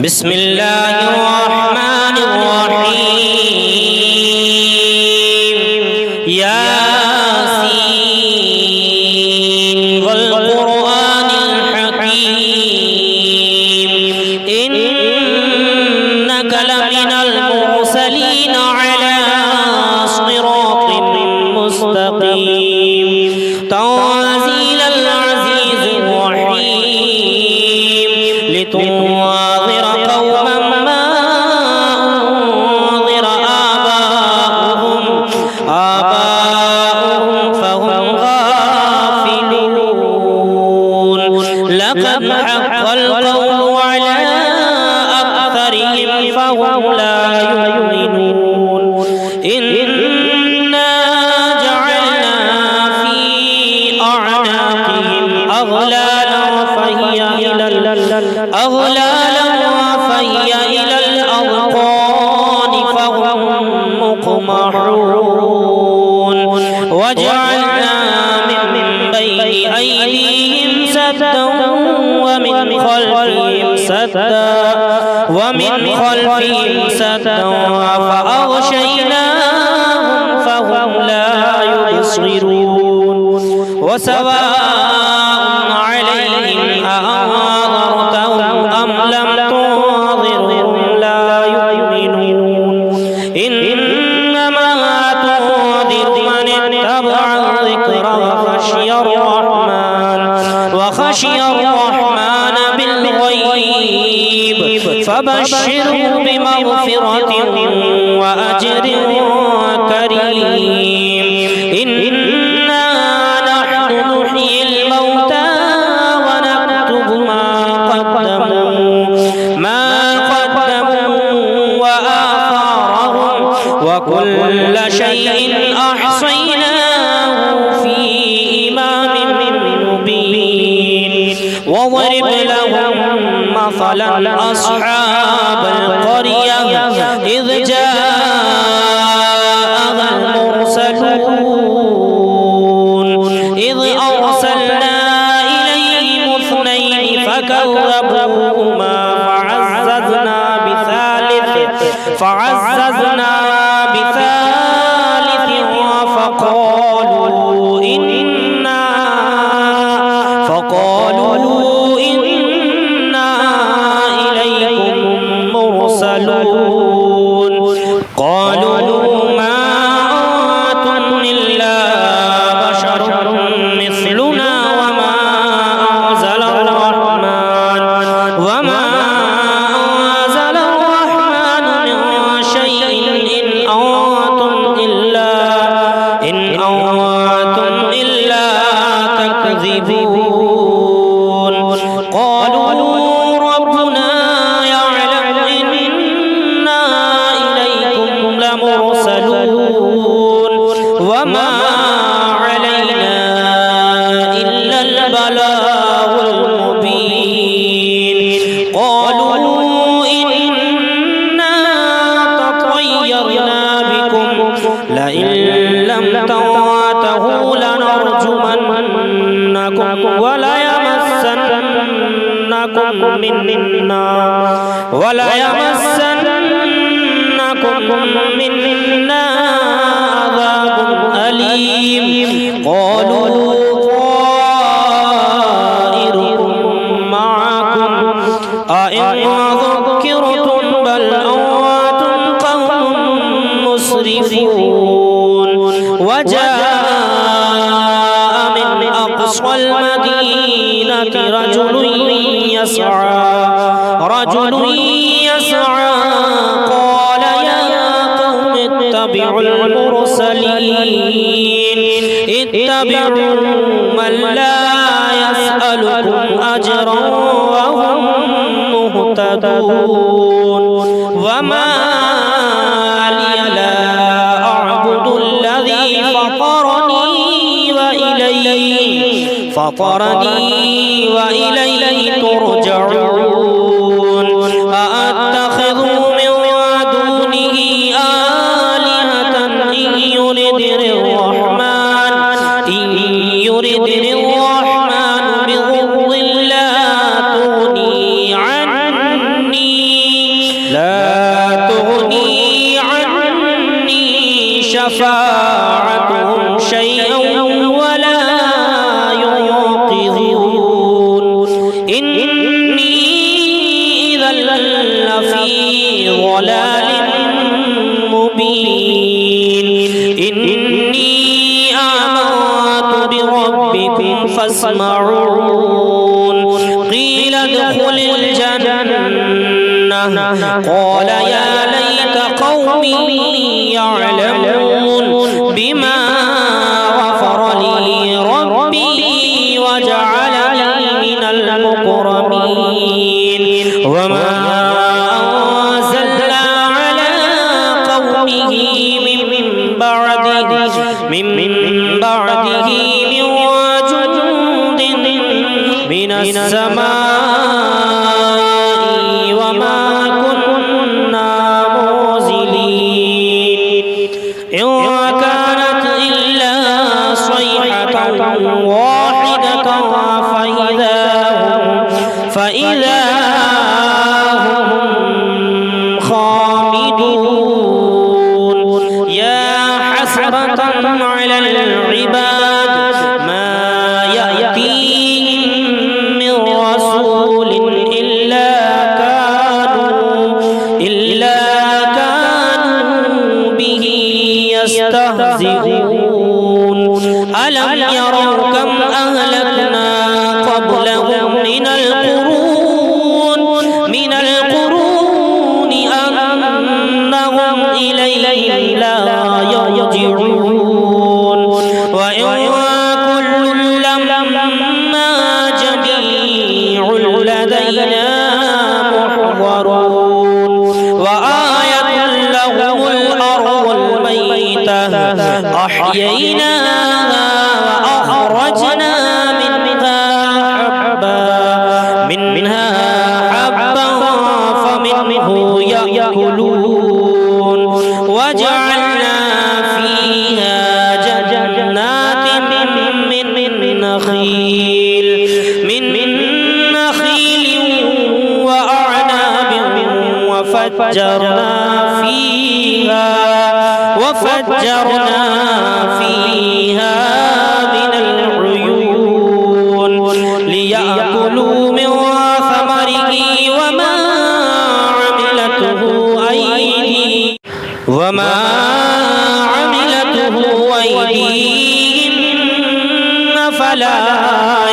بسم الله الرحمن الرحيم ياسين والقرآن الحكيم إنك لمن المرسلين على صراط مستقيم تنزيل العزيز الرحيم لتنذر قوما ما أنذر آباؤهم فهم غافلون لقد حق القول على أكثرهم فهم لا يؤمنون إنا جعلنا في أعناقهم أغلالا فهي إلى الأذقان فهم مقمحون وجعلنا من بين أيديهم سدا ومن خلفهم سدا فأغشيناهم فهم لا يبصرون وسواء عليهم أأنذرتهم أم لم تنذرهم لا يؤمنون إنما تنذر من اتبع الذكر وخشي الرحمن بالغيب فبشره بمغفرة وأجر كريم إنا نحن نحيي الموتى ونكتب ما قدموا وآثارهم وكل شيء أحصيناه في إمام مبين واضرب لهم مثلا أصحاب القرية إذ جاءها المرسلون إذ أرسلنا إليهم اثنين فكذبوهما فعززنا بثالث فقالوا إنا إليكم مرسلون قالوا ما أنتم إلا بشر مثلنا وما أنزل الرحمن من شيء إن أنتم إلا تكذبون قالوا ربنا يعلم إنا إليكم لمرسلون وما علينا إلا البلاغ المبين قالوا إنا تطيرنا بكم لئن لم تنتهوا لنرجمنكم وليمسنكم منا عذاب أليم قالوا طائركم معكم أئن ذكرتم بل أنتم قوم مسرفون وجاء من أقصى المدينة رجل يسعى قال يا قوم اتبعوا من لا يسألكم أجرا وهم مهتدون وما لي لا أعبد الذي فطرني وإليه ترجعون أأتخذ من دونه آلهة إن يردني الرحمن بضر لا تغني عني لا تغني عني شفاعتهم شيئا ولا ينقذون إني إذا لفي ضلال مبين إني آمنت بربكم فاسمعون قيل ادخل الجنة قال يا ليت قومي يعلمون بما غفر لي ربي وجعلني من المكرمين وما أنزلنا على قومه من بعده من جند من السماء وما كنا منزلين إن كانت إلا صيحة واحدة فإذا هم خامدون يا حسرة على العباد ما يأتيهم من رسول إلا كانوا به يستهزئون ألم يروا كم أهلكنا قبلهم من القرون أنهم إليه لا يرجعون وإن كل لما جميع لدينا محضرون وآية لهم الأرض الميتة أحييناها وأخرجنا منها حبا فمنه يأكلون وجعلنا فيها جنات من نخيل وأعناب وفجرنا فيها من العيون ليأكلوا من ثمره وما عملته أيديهم فلا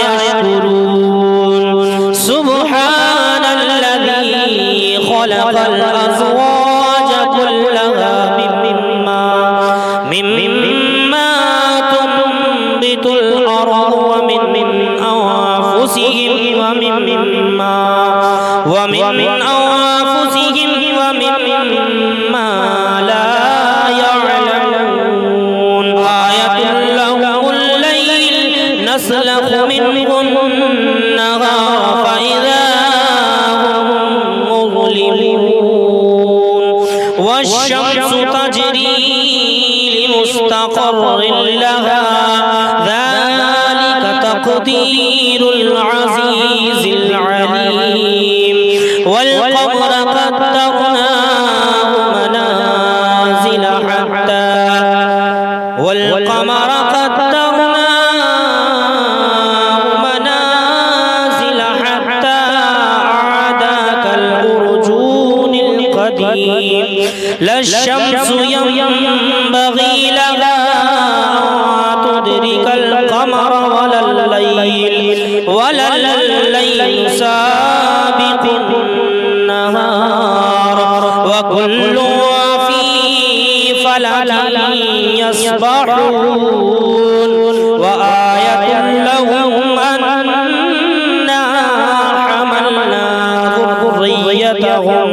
يشكرون سبحان الذي خلق الأزواج كلها مما تنبت الأرض ومن أنفسهم ومما لا يعلمون آية لهم الليل نسلخ منه النهار فإذا هم مظلمون والشمس تجري لمستقر لها ذلك تقدير العزيز العليم والقمر قدرناه منازل حتى عاد كالأرجون القديم لا الشمس ينبغي لها أن تدرك القمر ولا الليل سابق النهار وكل في فلك يسبحون وآية لهم أنا حملنا ذريتهم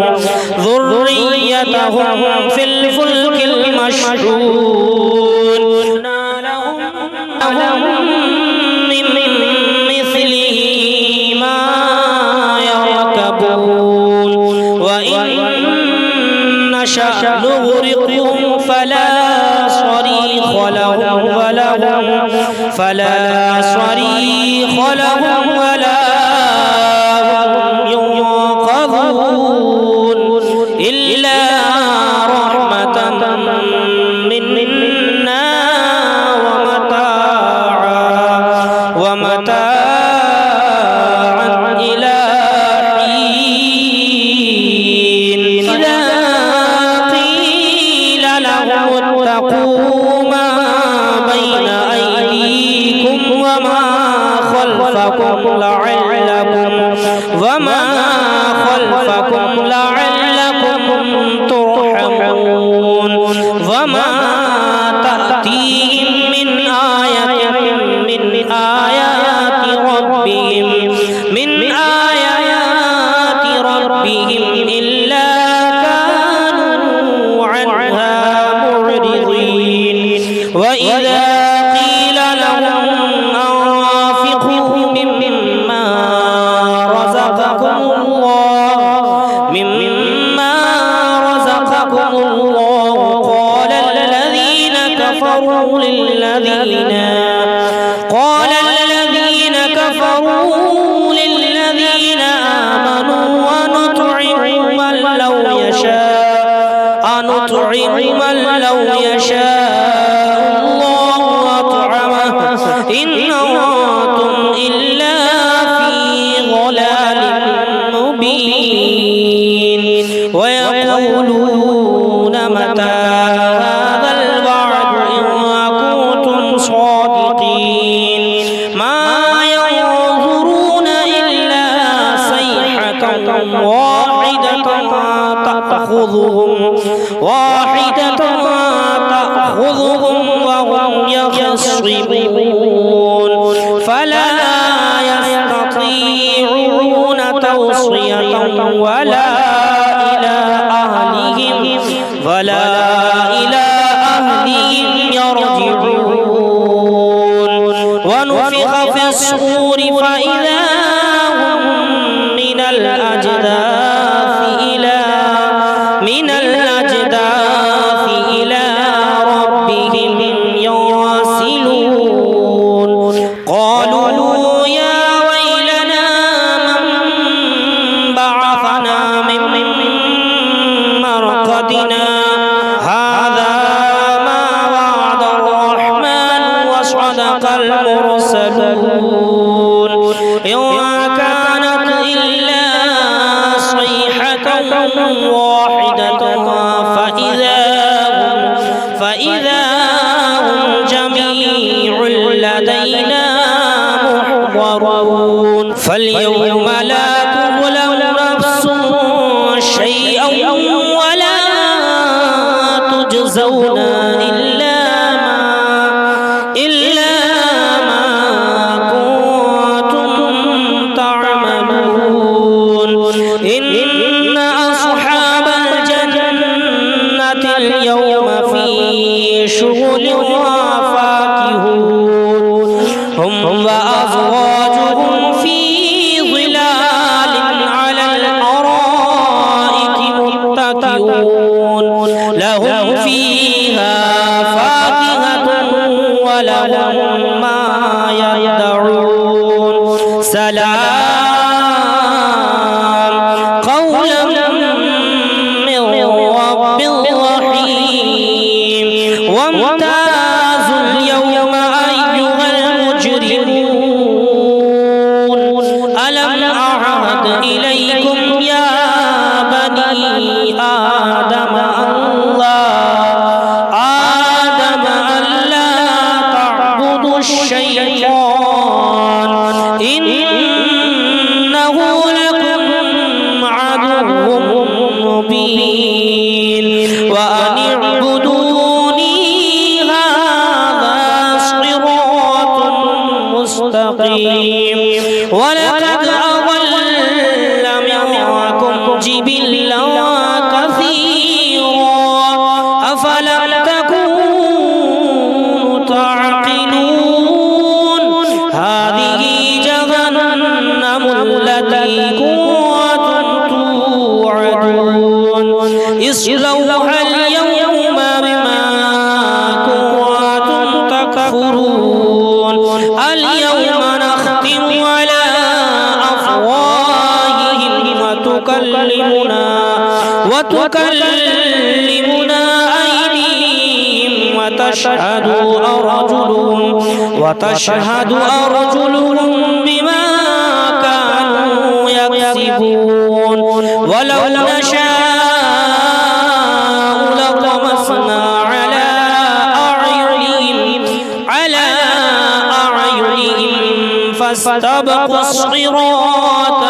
في الفلك المشحون لهم من مثله ما يركبون وإن نشأ نغرقهم فلا صريخ لهم ولا هم ينقذون إلا رحمة منا ومتاعا إلى حين إذا قيل لهم اتقوا ما بين أيديكم وما خلفكم لعلكم ترحمون وما تأتيهم من آية من آيات ربهم إلا كانوا عنها معرضين وإذا قيل لهم أنفقوا مما رزقكم الله قال الذين كفروا للذين آمنوا أنطعم من لو يشاء الله أطعمه إن أنتم إلا في ضلال مبين ويقولون متى هذا الوعد إن كنتم صادقين ما ينظرون إلا صيحة واحدة تأخذهم وهم يخصمون فلا يستطيعون توصية ولا إلى أهلهم يرجعون ونفخ في الصور فإذا هم من الأجداث إلى ربهم ينسلون قالوا يا ويلنا من بعثنا من مرقدنا هذا ما وعد الرحمن وصدق المرسلون إن كانت إلا صيحة واحدة فإذا هم جميع لدينا محضرون فاليوم لا تظلم نفس شيئا ولا تجزون إلا ما كنتم تعملون إن أصحاب الجنة اليوم في شغل فاكهون هم وأزواجهم في ظلال على الأرائك متكئون لهم فيها فاكهة ولهم ما يدعون سلام قولا من رب رحيم وامتازوا اليوم أيها المجرمون ألم أعهد إليكم يا بني آدم ألا تعبدوا الشيطان إنه لكم عدو مبين وأن اعبدوني هذا صراط مستقيم ولقد أضل منكم جبلا كثيرا أفلم تكونوا تعقلون هذه جهنم التي كنتم توعدون اصلوها اليوم بما كنتم تكفرون اليوم نختم على أفواههم وتكلمنا وتكلمنا أيديهم وتشهد أرجلهم بما كانوا يكسبون ولو نشاء لطمسنا على أعينهم فاستبقوا الصراط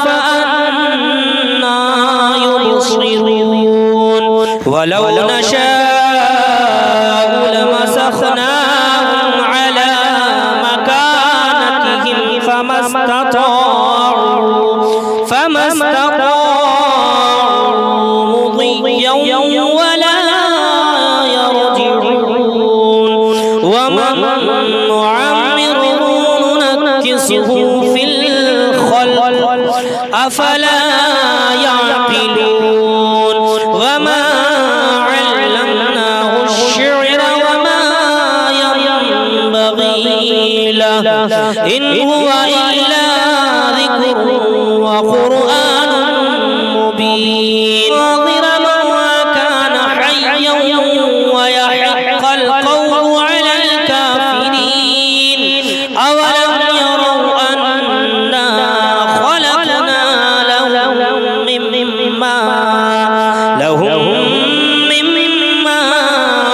فأنا يبصرون ولو نشاء لمسخناهم على مكانتهم فما استطاعوا مضيا ولا يرجعون ومن نعمره ننكسه في الخلق أفلا يعقلون وما علمناه الشعر وما ينبغي له إن هو إلا ذكر وقرآن مبين ناظر ما كان حيا ويحق القول على الكافرين أولم يروا أنا خلقنا لهم مما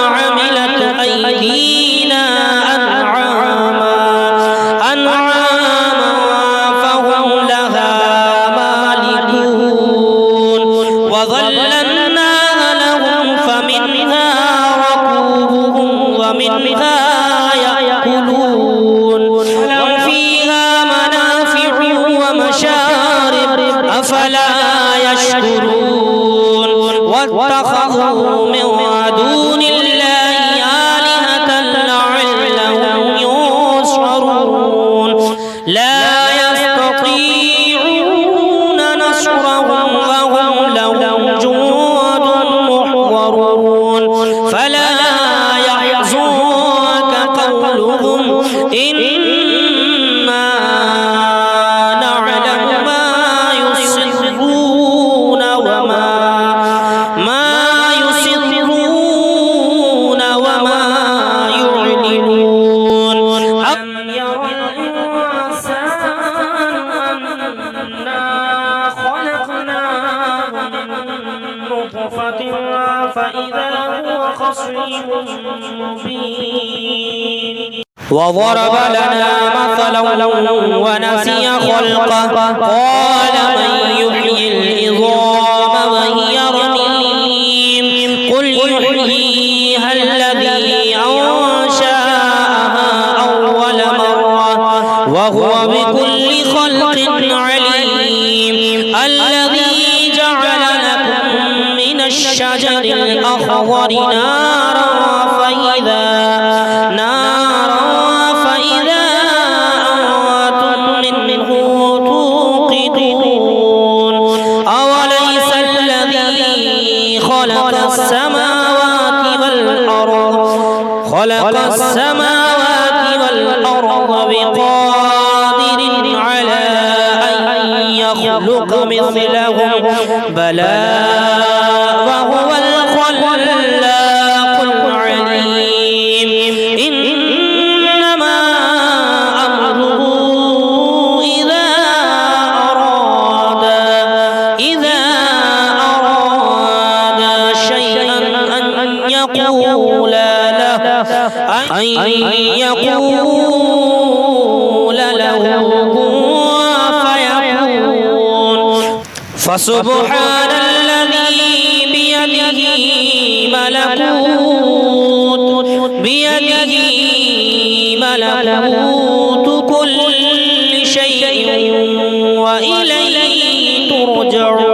عملت أيدينا أنعاما فهم لها مالكون وظللناها لهم فمنها ركوبهم ومنها يأكلون لهم فيها منافع ومشارب أفلا يشكرون واتخذوا من دون الله آلهة لعلهم ينصرون لا يستطيعون نصرهم وهم لهم جند محضرون فلا يحزنك قولهم إنا نعلم ما يسرون وما يعلنون أم يرى الإنسان أنا خلقناه من نطفة فإذا هو خصيم مبين وضرب لنا مثلا ونسي خلقه قال من يحيي العظام وهي رميم قل يحييها الذي أنشأها أول مرة وهو بكل خلق عليم الذي جعل لكم من الشجر الأخضر نارا فإذا أنتم منه توقدون أوليس الذي خلق السماوات والأرض بقادر على أن يخلق مثلهم بلى وهو الخلاق العليم إنما أمره إذا أراد شيئا أن يقول له كن فيكون فسبحان الذي بيده ملكوت كل شيء وإليه ترجعون